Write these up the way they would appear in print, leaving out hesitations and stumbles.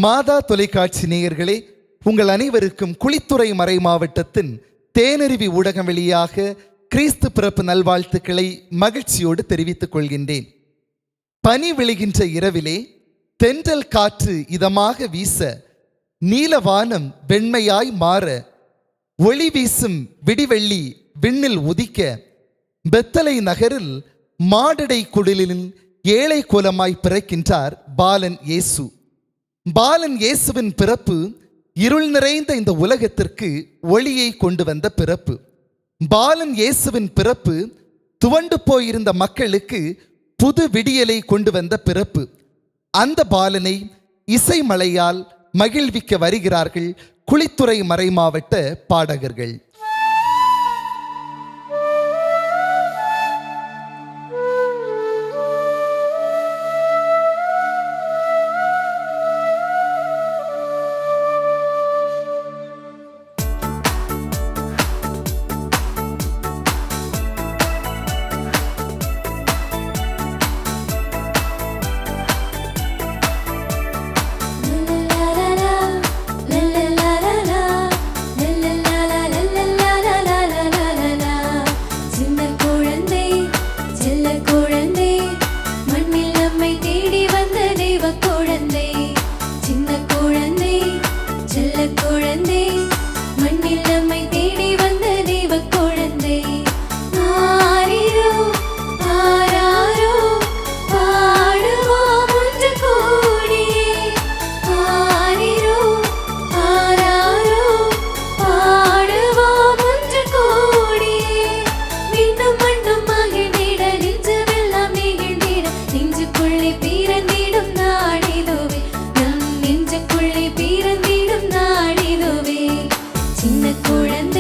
மாதா தொலைக்காட்சி நேயர்களே, உங்கள் அனைவருக்கும் குளித்துறை மறை மாவட்டத்தின் தேனருவி ஊடகம் வழியாக கிறிஸ்து பிறப்பு நல்வாழ்த்துக்களை மகிழ்ச்சியோடு தெரிவித்துக் கொள்கின்றேன். பனி விழுகின்ற இரவிலே தென்றல் காற்று இதமாக வீச, நீலவானம் வெண்மையாய் மாற, ஒளி வீசும் விடிவெள்ளி விண்ணில் உதிக்க, பெத்தலை நகரில் மாடடை குடிலில் ஏழை கோலமாய் பிறக்கின்றார் பாலன் இயேசு. பாலன் இயேசுவின் பிறப்பு இருள் நிறைந்த இந்த உலகத்திற்கு ஒளியை கொண்டு வந்த பிறப்பு. பாலன் இயேசுவின் பிறப்பு துவண்டு போயிருந்த மக்களுக்கு புது விடியலை கொண்டு வந்த பிறப்பு. அந்த பாலனை இசை மழையால் மகிழ்விக்க வருகிறார்கள் குளித்துறை மறை மாவட்ட பாடகர்கள். சின்ன குழந்தை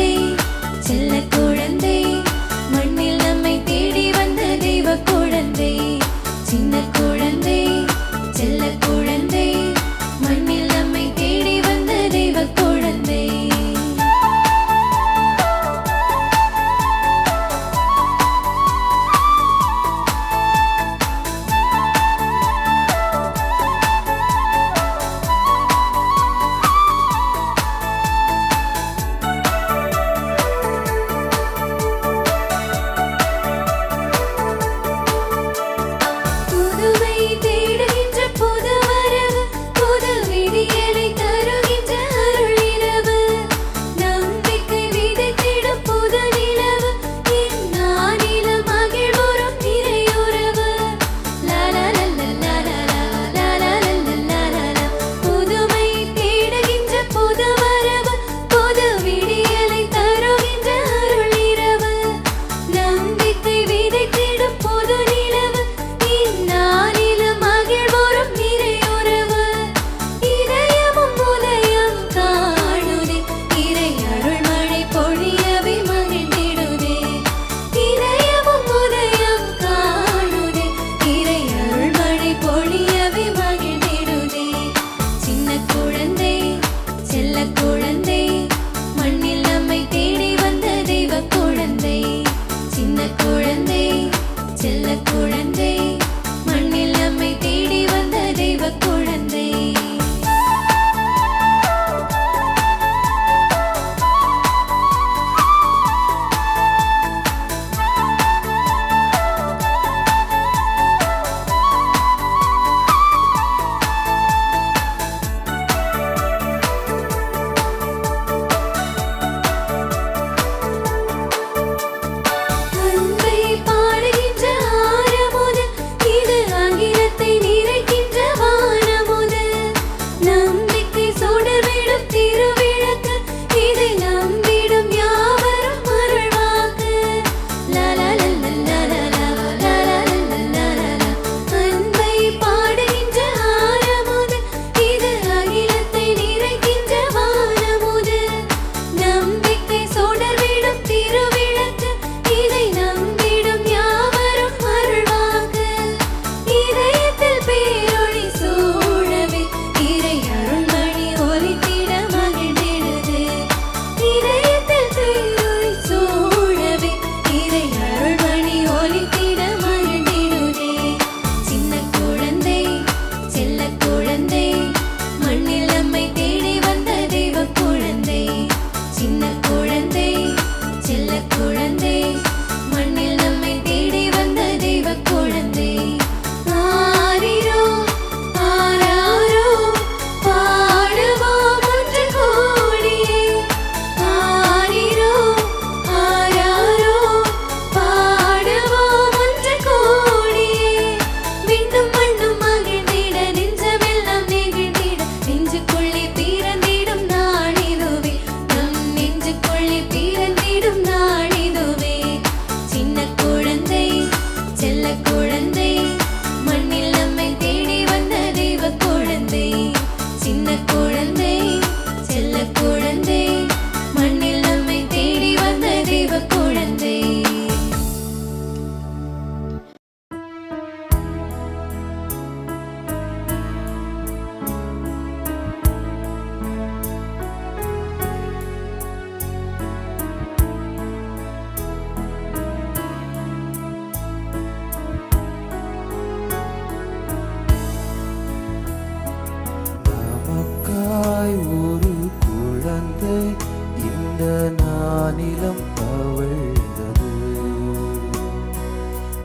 இந்த நானிலம் தவழ்ந்தது.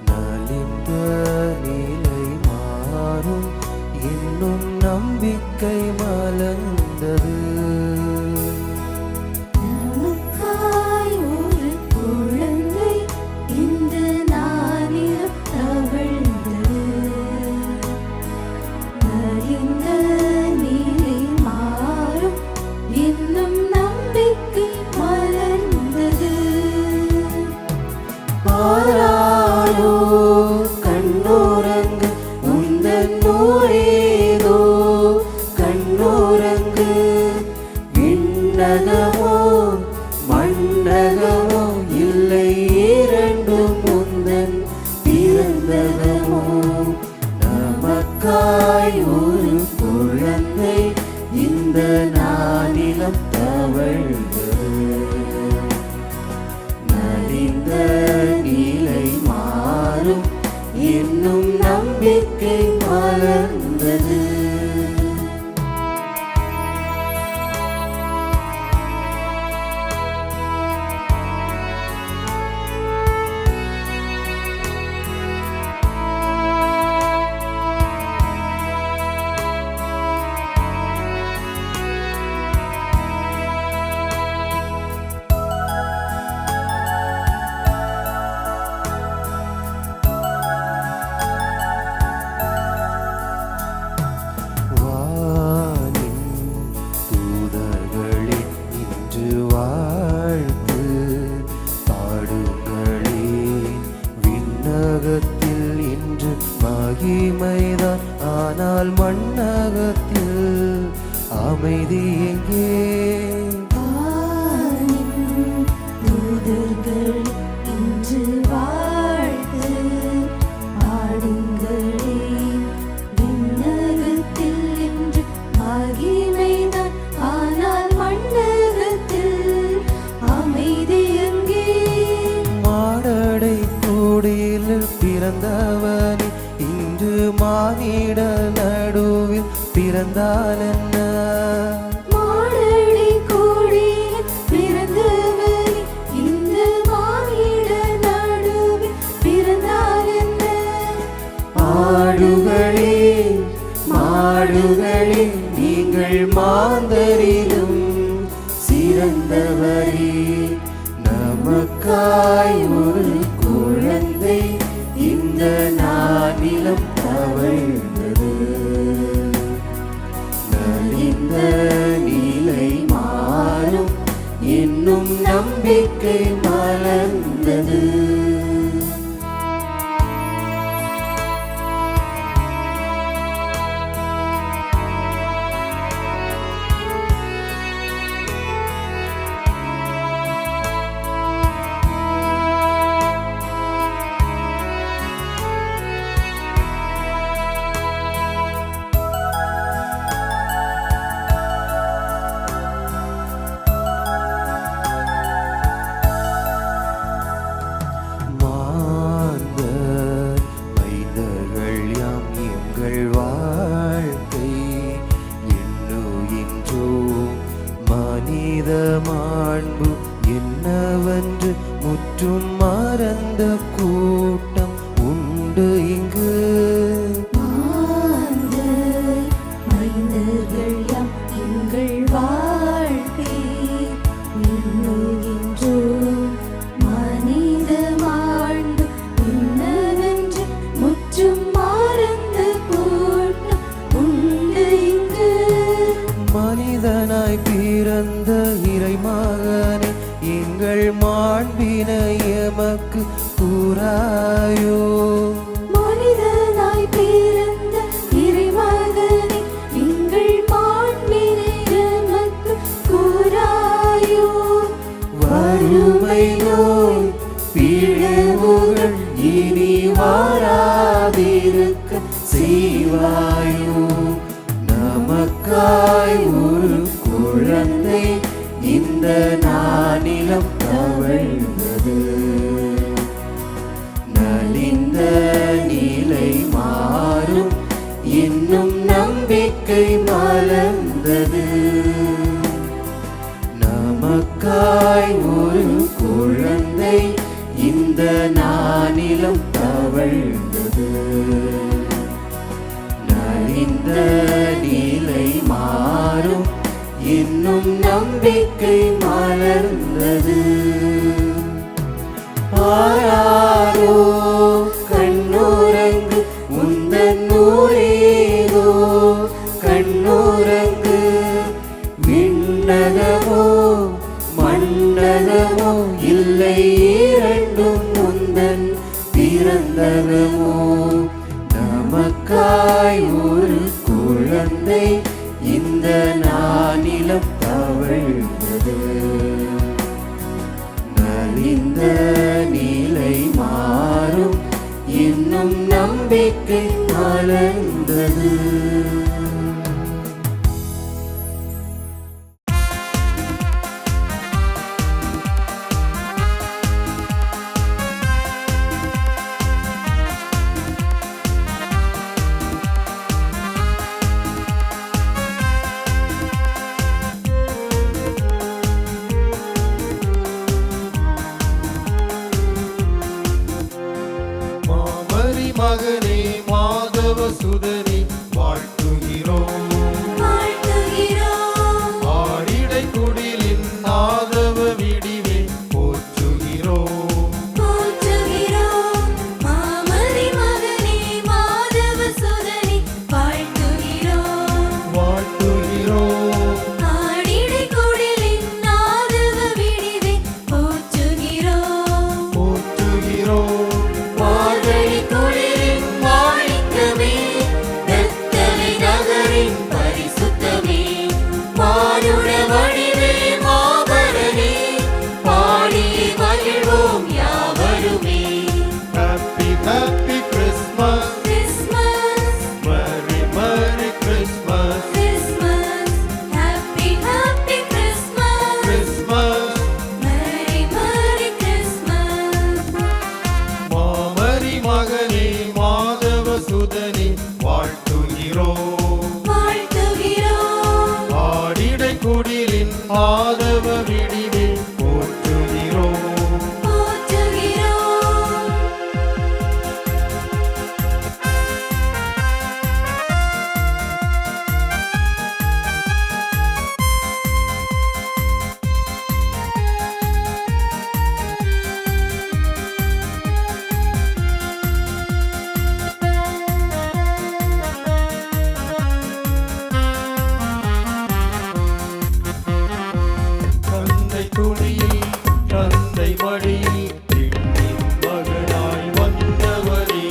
நலிந்த நிலை மாறும் இன்னும் நம்பிக்கை மலர்ந்தது. நமக்காய் ஒரு குழந்தை இந்த நானிலம் தவழ்ந்தது. நலிந்த நிலை மாறும் இன்னும் நம்பிக்கை மலர்ந்தது. பாராயோ கண்ணோரங்கு உந்தன் நூறேதோ கண்ணோரங்கு. விண்ணகமோ மண்ணகமோ இல்லை இரண்டும் முந்தன் பிறந்தகமோ. நமக்காய் ஒரு குழந்தை இந்த நானிலம் தவழ்ந்தது. நலிந்த நிலை மாறும் இன்னும் நம்பிக்கை மலர்ந்தது. வானின் தூதர்களே இன்று வாழ்த்து பாடுங்களே. விண்ணகத்தில் இன்று மகிமைதான், ஆனால் மண்ணகத்தில் அமைதி எங்கே? வானின் தூதர்கள் இன்று வாழ்த்து பாடுங்களே. விண்ணகத்தில் இன்று மகிமைதான், ஆனால் மண்ணகத்தில் அமைதி எங்கே? மாடடை கூடியில் பிறந்தவனே இன்று மானிட நடுவில் பிறந்தால் என்ன? மாடடி கோடியில் பிறந்தவனே இந்த மானிட நடுவில் பிறந்தால் என்ன? ஆடுகளே மாடுகளே நீங்கள் மாந்தரிலும் சிறந்தவரே. நமக்காய் ஒரு குழந்தை இந்த நானிலம் தவழ்ந்தது. நலிந்த நிலை மாறும் இன்னும் நம்பிக்கை மலர்ந்தது. மாந்தர் மைந்தர்கள் யாம் எங்கள் வாழ்க்கை எண்ணுகின்றோம். மனித மாண்பு என்னவென்று முற்றும் மறந்த கூட்டம் உண்டு இங்கு. மாந்தர் மைந்தர்கள் யாம் எங்கள் வாழ்க்கை எண்ணுகின்றோம். மனித மாண்பு என்னவென்று முற்றும் மறந்த கூட்டம் உண்டு இங்கு. மனிதனாய் பிறந்த இறைமகனே எங்கள் மாண்பினை எமக்கு கூறாயோ. மனிதனாய் பிறந்த இறைமகனே எங்கள் மாண்பினை எமக்கு கூறாயோ. வறுமை நோய் பிழவுகள் இனி வாராதிருக்க செய்வாயோ. நமக்காய் ஒரு குழந்தை இந்த நானிலம் தவழ்ந்தது. நலிந்த நிலை மாறும் இன்னும் நம்பிக்கை மலர்ந்தது. நமக்காய் நமக்காய் ஒரு குழந்தை இந்த நானிலம் தவழ்ந்தது. நலிந்த நிலை மாறும் இன்னும் நம்பிக்கை மலர்ந்தது. ஆராரோ கண்ணுறங்கு உந்தன் நூலேதோ கண்ணுறங்கு. விண்ணகமோ மண்ணகமோ இல்லை இரண்டும் உந்தன் பிறந்தகமோ. நமக்காய் ஒரு குழந்தை இந்த நானிலம் தவழ்ந்தது. நலிந்த நிலை மாறும் இன்னும் நம்பிக்கை மலர்ந்தது. மகனே மாதவ சுதனே வாழ்த்துகிறோம். ஆடிடை குடிலின் ஆதவ விடிவே போற்றுகிறோம். வாழ்த்துகிறோம். போற்றுகிறோம். Happy Christmas, Merry Merry Christmas, Christmas. மாமரி மகனே மாதவ சுதனே வாழ்த்துகிறோம். ஆடிடை குடிலின் ஆதவ விடிவே போற்றுகிறோம். தந்தை துணியில் தந்தை மடியில் எண்ணின் மகனாய் வந்தவரே.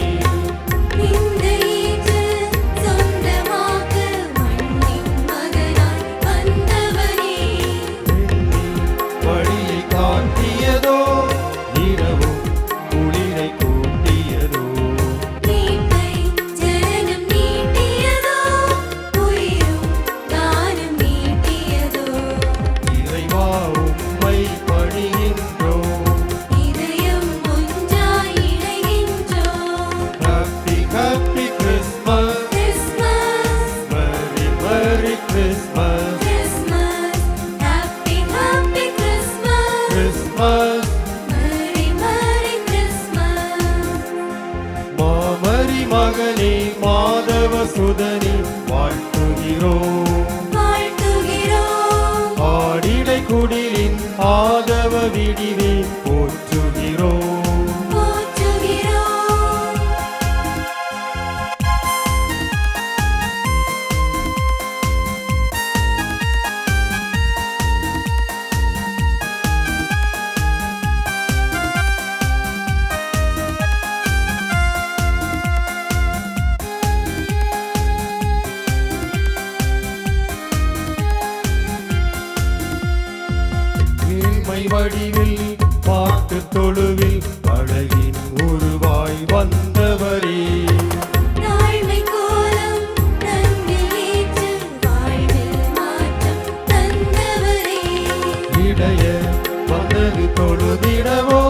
வழியை காட்டியதோ இரவும் குளிரை கூட்டியதோ. இறைவா உம்மை பணிகின்றோம். Happy Christmas, Merry Merry Christmas, Christmas. மாமரி மகனே மாதவ சுதனே வாழ்த்துகிறோம். ஆடிடை குடிலின் ஆதவ விடிவே போற்றுகிறோம். ஏழ்மை வடிவில் பாட்டு தொழுவில் அழகின் உருவாய் வந்தவரே. இடைய வந்தது தொழுதிடவோ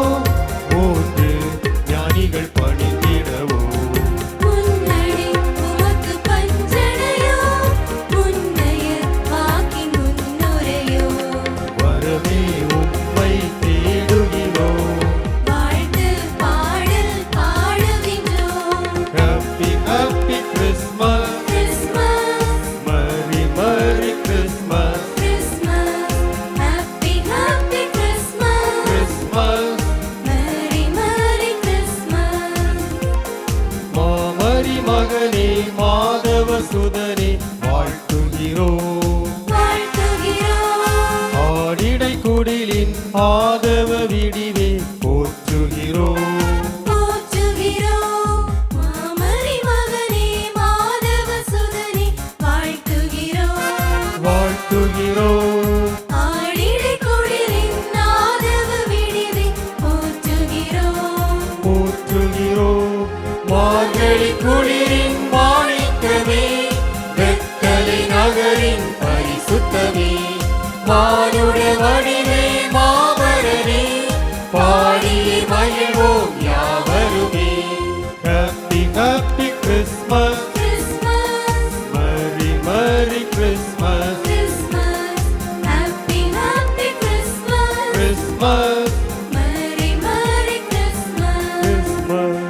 மூன்று ஞானிகள் பணிந்திடவோ. வரமே ஆதவ விடிவே போற்றுகிறோம். போற்றுகிறோம் மாமரி மகனே மாதவ சுதனே வாழ்த்துகிறோம். வாழ்த்துகிறோம். ஆழிடை குளிரின் ஆதவ விடிவே போற்றுகிறோம். போற்றுகிறோம். மார்கழி குளிரின் மாணிக்கமே, வெத்தலை நகரின் பரிசுத்தமே, மானுட வடிவே மாமரனே, பாடியே மகிழ்வோம் யாவருமே. Happy happy Christmas, Christmas merry merry Christmas, Christmas happy happy Christmas Christmas, merry merry Christmas. Christmas.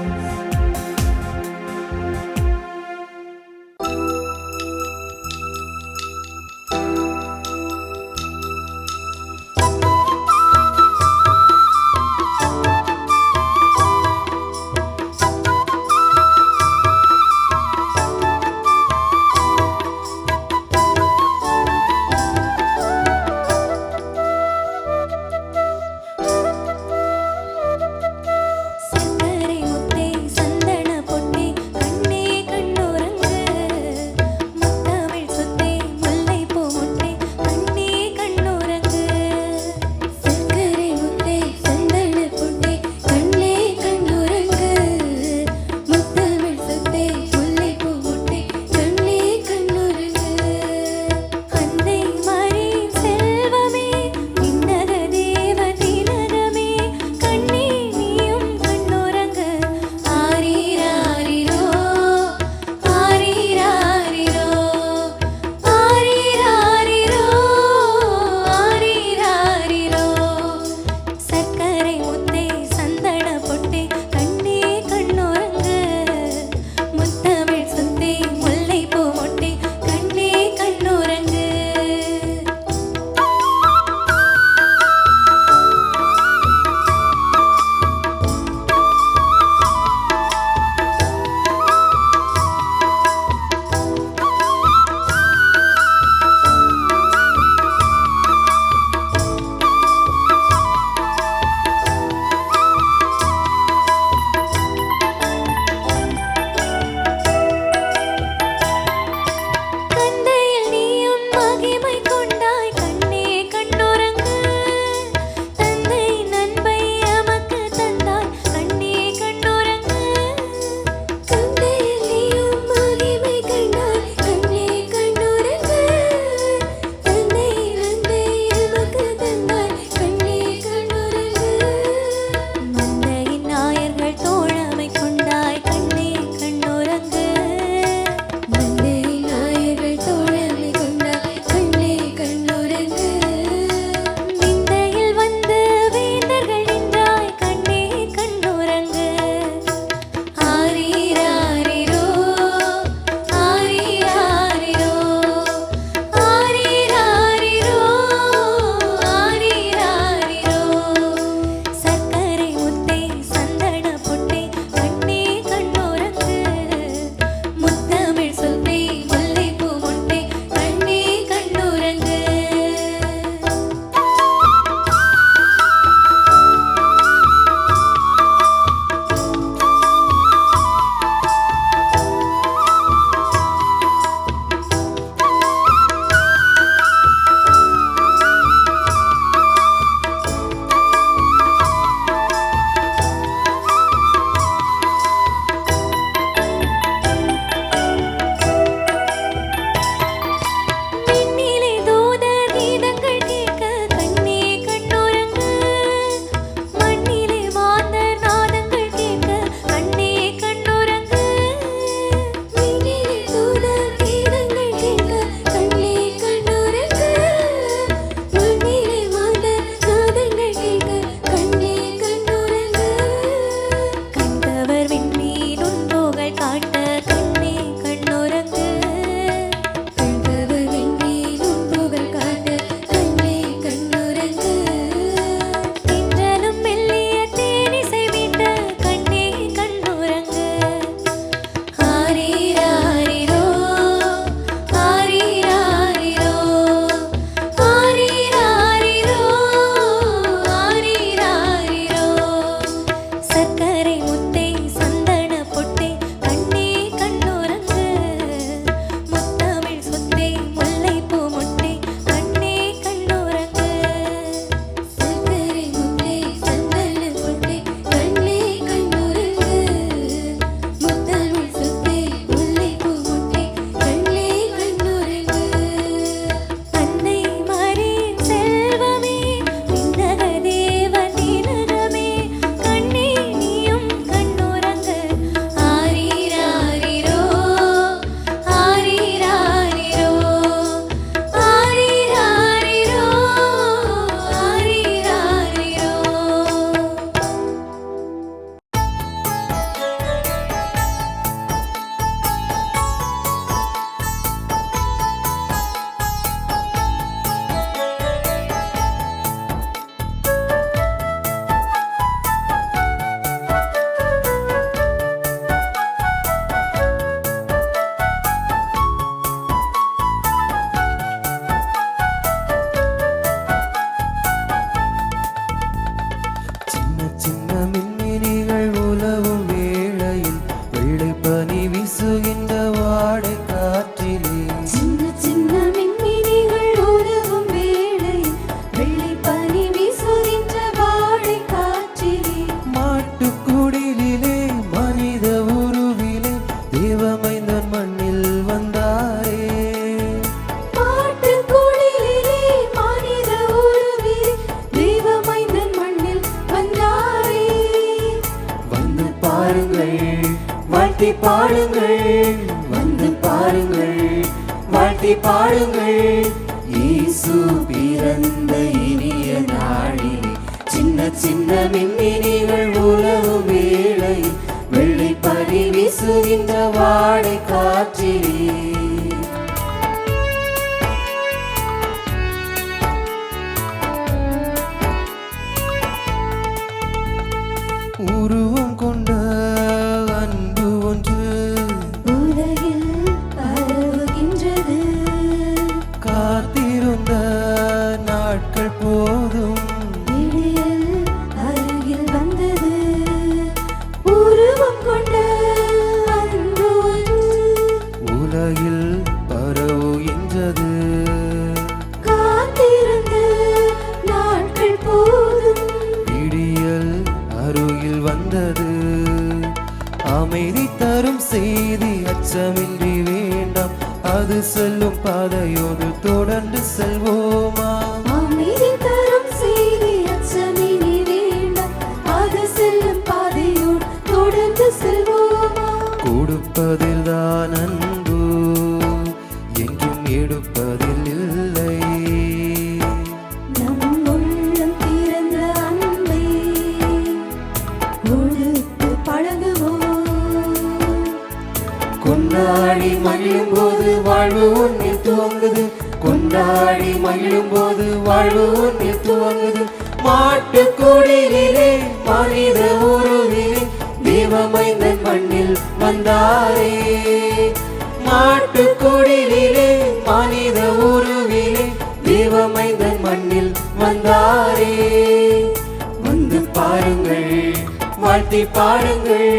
வாழ்த்தி பாடுங்கள், வந்து பாருங்கள், வாழ்த்தி பாடுங்கள். இயேசு பிறந்த இனிய நாளிலே சின்ன சின்ன மின்மினிகள் உலவும் வேளை வெள்ளை பனி வீசுகின்ற வாடை காற்றிலே உருவம் கொண்ட அன்பு ஒன்று உலகில் பரவுகின்றது. காத்திருந்த நாட்கள் போதும் விடியல் அருகில் வந்தது. உருவம் கொண்ட அன்பு ஒன்று உலகில் பரவுகின்றது. காத்திருந்த நாட்கள் போதும் விடியல் அருகில் வந்தது. அமைதி தரும் செய்தி அச்சமின்றி வேண்டாம், அது செல்லும் பாதையோடு தொடர்ந்து செல்வோமா? அமைதி தரும் செய்தி அச்சமினி வேண்டாம், அது செல்லும் பாதையோடு தொடர்ந்து செல்வோமா? கொடுப்பதில் தான் அன்பு, என்றும் எடுப்பதில் இல்லை. நம் உள்ளம் திறந்த அன்பை கொடுத்து பழகுவோம். கொண்டாடி மகிழும் போது வாழ்வு ஒன்றில் துவங்குது, கொண்டாடி மகிழும் போது வாழ்வு ஒன்றில் துவங்குது. மாட்டுக்குடிலே மனித உருவிலே தேவமைந்தன் மண்ணில் வந்தாரே. மாட்டுக்குடிலே மனித உருவிலே தேவமைந்தன் மண்ணில் வந்தாரே. வந்து பாருங்கள், வாழ்த்தி பாடுங்கள்,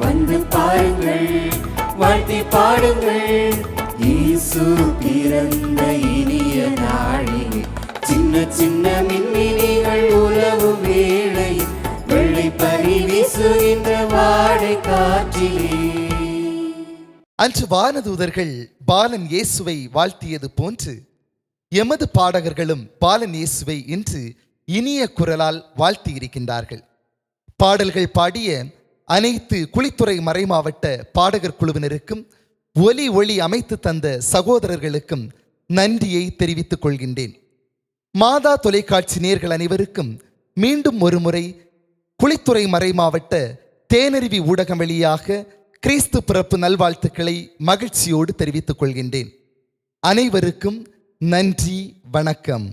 வந்து பாருங்கள், வாழ்த்தி பாடுங்கள். இயேசு பிறந்த இனிய நாளிலே சின்ன சின்ன மின்மினிகள் உலவும் வேளை வெள்ளை பனி வீசுகின்ற வாடை காற்றிலே. அன்று வானதூதர்கள் பாலன் இயேசுவை வாழ்த்தியது போன்று எமது பாடகர்களும் பாலன் இயேசுவை இன்று இனிய குரலால் வாழ்த்தியிருக்கின்றார்கள். பாடல்கள் பாடிய அனைத்து குளித்துறை மறைமாவட்ட பாடகர் குழுவினருக்கும் ஒலி அமைத்து தந்த சகோதரர்களுக்கும் நன்றியை தெரிவித்துக் கொள்கின்றேன். மாதா தொலைக்காட்சி நேயர்கள் அனைவருக்கும் மீண்டும் ஒரு முறை குளித்துறை மறைமாவட்ட தேனருவி ஊடகம் வழியாக கிறிஸ்து பிறப்பு நல்வாழ்த்துக்களை மகிழ்ச்சியோடு தெரிவித்துக் கொள்கின்றேன். அனைவருக்கும் நன்றி, வணக்கம்.